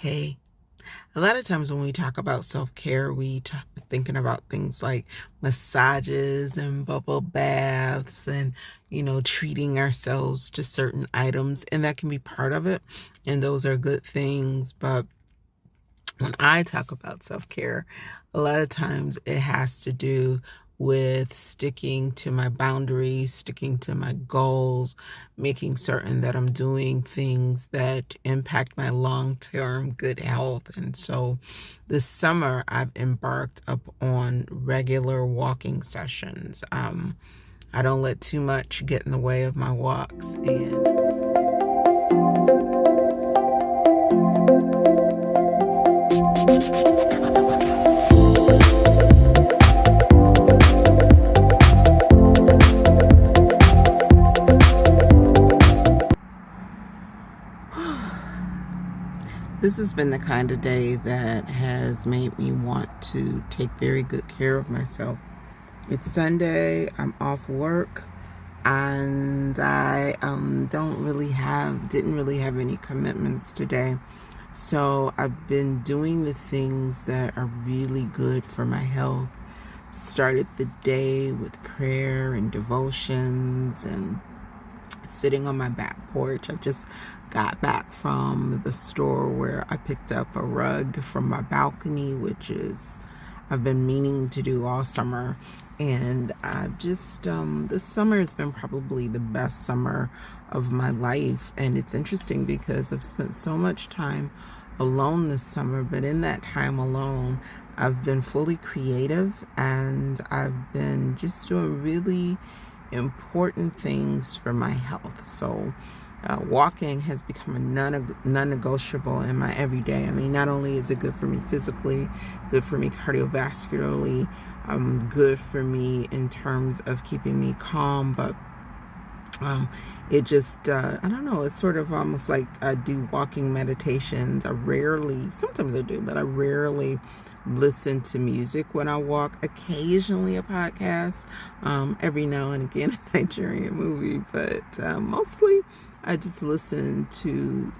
Hey, a lot of times when we talk about self-care, thinking about things like massages and bubble baths and, treating ourselves to certain items, and that can be part of it. And those are good things. But when I talk about self-care, a lot of times it has to do with sticking to my boundaries, sticking to my goals, making certain that I'm doing things that impact my long-term good health. And so this summer, I've embarked up on regular walking sessions. I don't let too much get in the way of my walks. This has been the kind of day that has made me want to take very good care of myself. It's Sunday, I'm off work, and I didn't really have any commitments today. So I've been doing the things that are really good for my health. Started the day with prayer and devotions and sitting on my back porch. I just got back from the store where I picked up a rug from my balcony, I've been meaning to do all summer. And this summer has been probably the best summer of my life. And it's interesting because I've spent so much time alone this summer, but in that time alone, I've been fully creative and I've been just doing really important things for my health. So walking has become a non-negotiable in my everyday. I mean, not only is it good for me physically, good for me cardiovascularly, good for me in terms of keeping me calm, but it just, I don't know, it's sort of almost like I do walking meditations. Sometimes I do, but I rarely listen to music when I walk. Occasionally a podcast, every now and again a Nigerian movie, but mostly I just listen to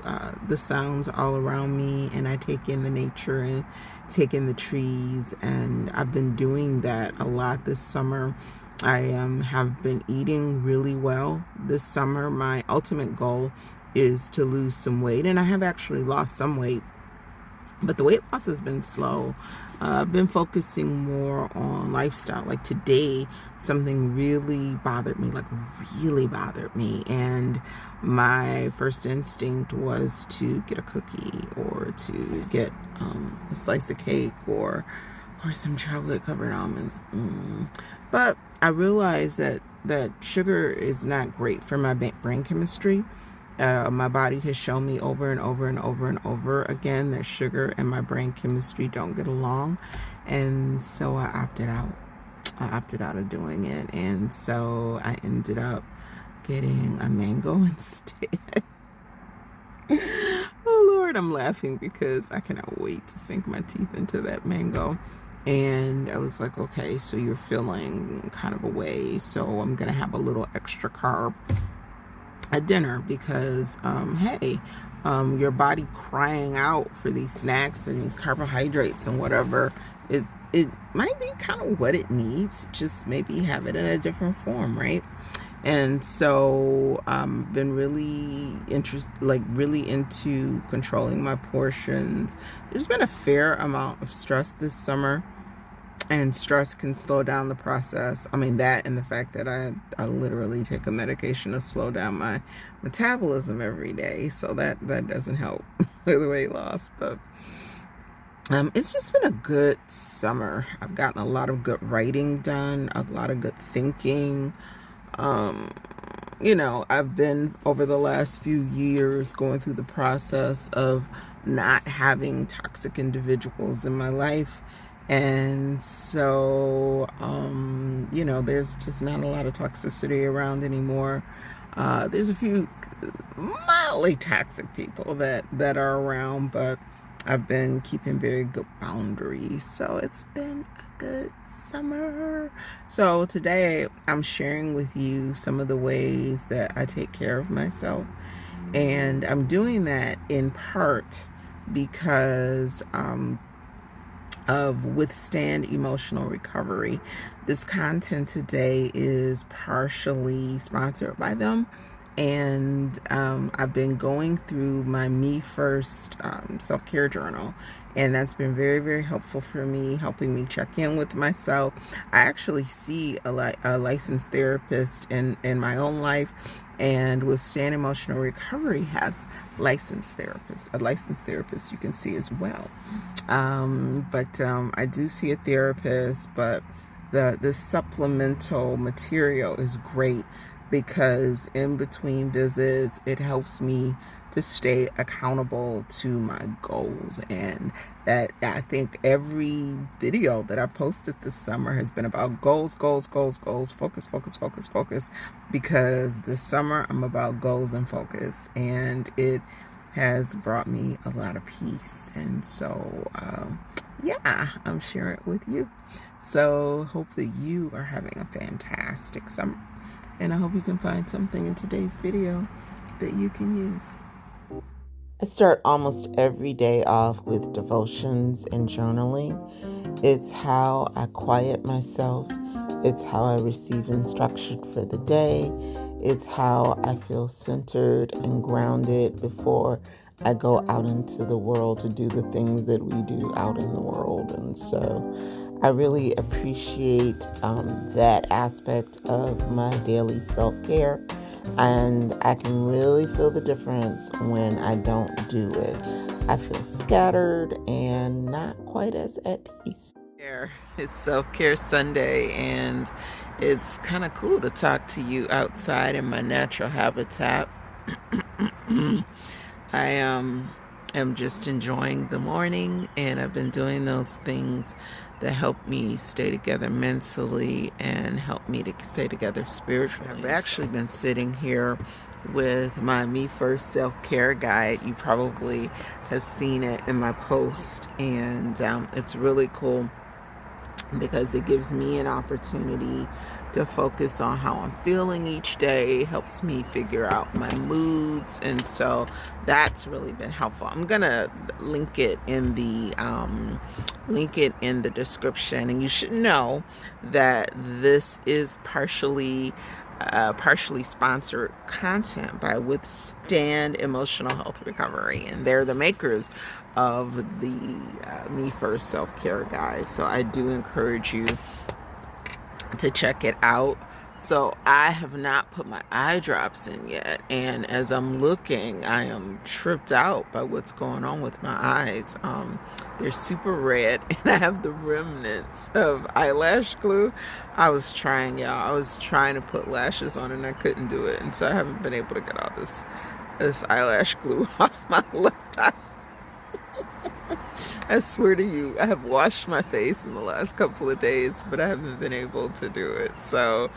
the sounds all around me, and I take in the nature and take in the trees. And I've been doing that a lot this summer. I have been eating really well this summer. My ultimate goal is to lose some weight, and I have actually lost some weight, but the weight loss has been slow. I've been focusing more on lifestyle. Like today, something really bothered me. And my first instinct was to get a cookie or to get a slice of cake or some chocolate covered almonds. But I realized that sugar is not great for my brain chemistry. My body has shown me over and over again that sugar and my brain chemistry don't get along. And so I opted out. Of doing it. And so I ended up getting a mango instead. Oh Lord, I'm laughing because I cannot wait to sink my teeth into that mango. And I was like, okay, so you're feeling kind of a way, so I'm gonna have a little extra carb at dinner because your body crying out for these snacks and these carbohydrates and whatever, it might be kind of what it needs, just maybe have it in a different form, right? And so been really into controlling my portions. There's been a fair amount of stress this summer, and stress can slow down the process. I mean, that and the fact that I literally take a medication to slow down my metabolism every day, so that doesn't help with weight loss. But it's just been a good summer. I've gotten a lot of good writing done, a lot of good thinking. I've been over the last few years going through the process of not having toxic individuals in my life. And so, there's just not a lot of toxicity around anymore. There's a few mildly toxic people that are around, but I've been keeping very good boundaries. So it's been a good summer. So today I'm sharing with you some of the ways that I take care of myself. And I'm doing that in part because of Withstand Emotional Recovery. This content today is partially sponsored by them. And I've been going through my Me First self-care journal, and that's been very, very helpful for me, helping me check in with myself. I actually see a licensed therapist in my own life, and Withstand Emotional Recovery has a licensed therapist you can see as well. But I do see a therapist, but the supplemental material is great because in between visits, it helps me to stay accountable to my goals. And that, I think every video that I posted this summer has been about goals, focus, because this summer I'm about goals and focus, and it has brought me a lot of peace. And so yeah, I'm sharing it with you. So hope that you are having a fantastic summer, and I hope you can find something in today's video that you can use. I start almost every day off with devotions and journaling. It's how I quiet myself. It's how I receive instruction for the day. It's how I feel centered and grounded before I go out into the world to do the things that we do out in the world. And so I really appreciate that aspect of my daily self-care. And I can really feel the difference when I don't do it. I feel scattered and not quite as at peace. It's Self-Care Sunday, and it's kind of cool to talk to you outside in my natural habitat. I am just enjoying the morning, and I've been doing those things that help me stay together mentally and help me to stay together spiritually. I've actually been sitting here with my Me First self-care guide. You probably have seen it in my post, and it's really cool because it gives me an opportunity to focus on how I'm feeling each day, helps me figure out my moods, and so that's really been helpful. I'm gonna link it in the description, and you should know that this is partially sponsored content by Withstand Emotional Health Recovery, and they're the makers of the Me First self-care guide. So I do encourage you to check it out. So I have not put my eye drops in yet, and as I'm looking, I am tripped out by what's going on with my eyes. They're super red, and I have the remnants of eyelash glue. I was trying to put lashes on, and I couldn't do it, and so I haven't been able to get all this eyelash glue off my left eye. I swear to you, I have washed my face in the last couple of days, but I haven't been able to do it. So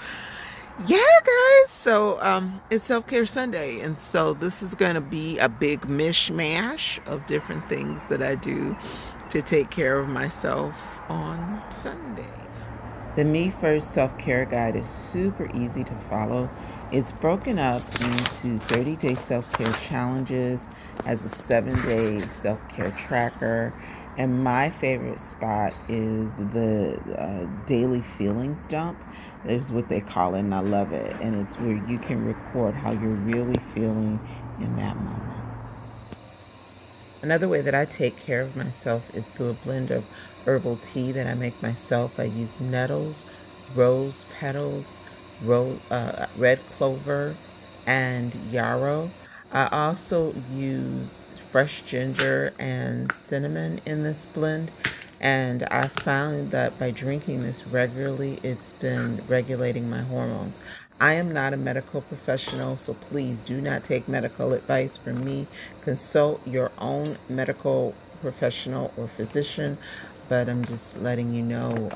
yeah, guys, so it's Self-Care Sunday, and so this is going to be a big mishmash of different things that I do to take care of myself on Sunday. The Me First self-care guide is super easy to follow. It's broken up into 30-day self-care challenges, has a 7-day self-care tracker, and my favorite spot is the daily feelings dump. Is what they call it, and I love it. And it's where you can record how you're really feeling in that moment. Another way that I take care of myself is through a blend of herbal tea that I make myself. I use nettles, rose petals, red clover, and yarrow. I also use fresh ginger and cinnamon in this blend, and I found that by drinking this regularly, it's been regulating my hormones. I am not a medical professional, so please do not take medical advice from me. Consult your own medical professional or physician, but I'm just letting you know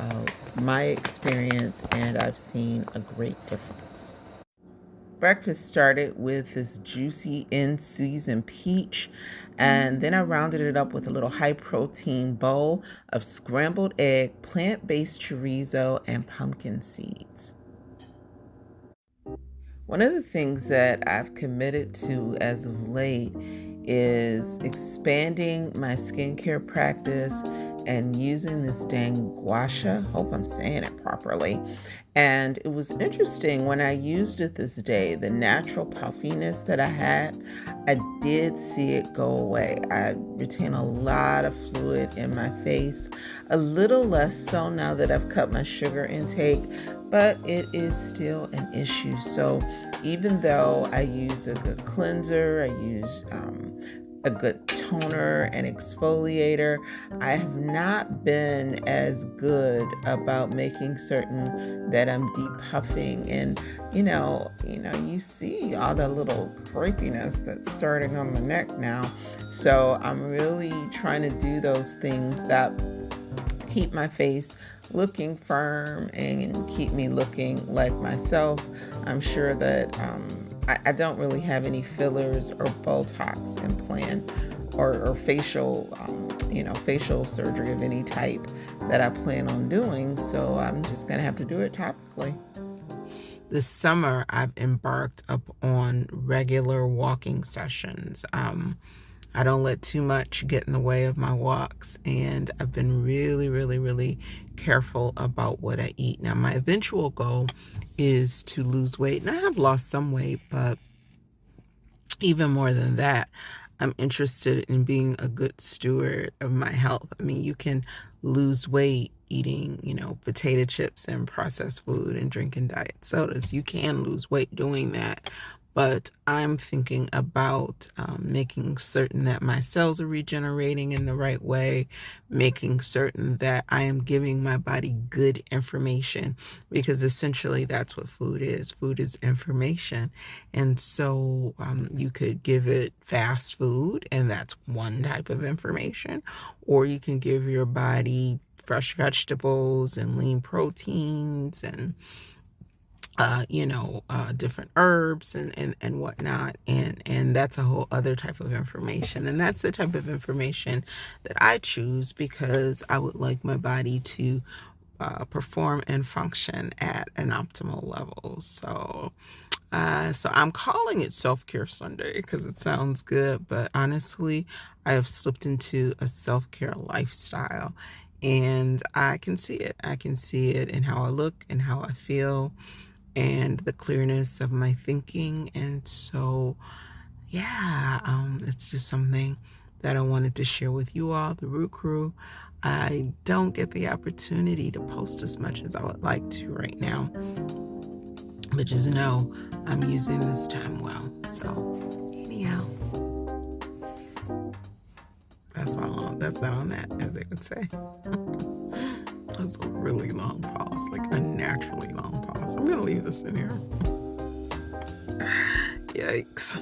my experience, and I've seen a great difference. Breakfast started with this juicy in-season peach, and then I rounded it up with a little high-protein bowl of scrambled egg, plant-based chorizo, and pumpkin seeds. One of the things that I've committed to as of late is expanding my skincare practice and using this dang gua sha. Hope I'm saying it properly. And it was interesting when I used it this day, the natural puffiness that I had, I did see it go away. I retain a lot of fluid in my face, a little less so now that I've cut my sugar intake, but it is still an issue. So even though I use a good cleanser, I use a good toner and exfoliator, I have not been as good about making certain that I'm depuffing. And you see all the little crepiness that's starting on my neck now. So I'm really trying to do those things that keep my face looking firm and keep me looking like myself. I'm sure that I don't really have any fillers or Botox implant or facial surgery of any type that I plan on doing. So I'm just gonna have to do it topically. This summer, I've embarked up on regular walking sessions. I don't let too much get in the way of my walks, and I've been really, really, really careful about what I eat. Now, my eventual goal is to lose weight, and I have lost some weight, but even more than that, I'm interested in being a good steward of my health. I mean, you can lose weight eating, potato chips and processed food and drinking diet sodas. You can lose weight doing that. But I'm thinking about making certain that my cells are regenerating in the right way, making certain that I am giving my body good information, because essentially that's what food is. Food is information. And so you could give it fast food, and that's one type of information, or you can give your body fresh vegetables and lean proteins and different herbs and whatnot. And that's a whole other type of information. And that's the type of information that I choose because I would like my body to perform and function at an optimal level. So I'm calling it Self-Care Sunday because it sounds good, but honestly, I have slipped into a self-care lifestyle. And I can see it. I can see it in how I look and how I feel, and the clearness of my thinking. And so, it's just something that I wanted to share with you all, the Root Crew. I don't get the opportunity to post as much as I would like to right now, but just know I'm using this time well. So, anyhow, that's that on that, as they would say. That's a really long pause, like unnaturally long pause. I'm gonna leave this in here. Yikes.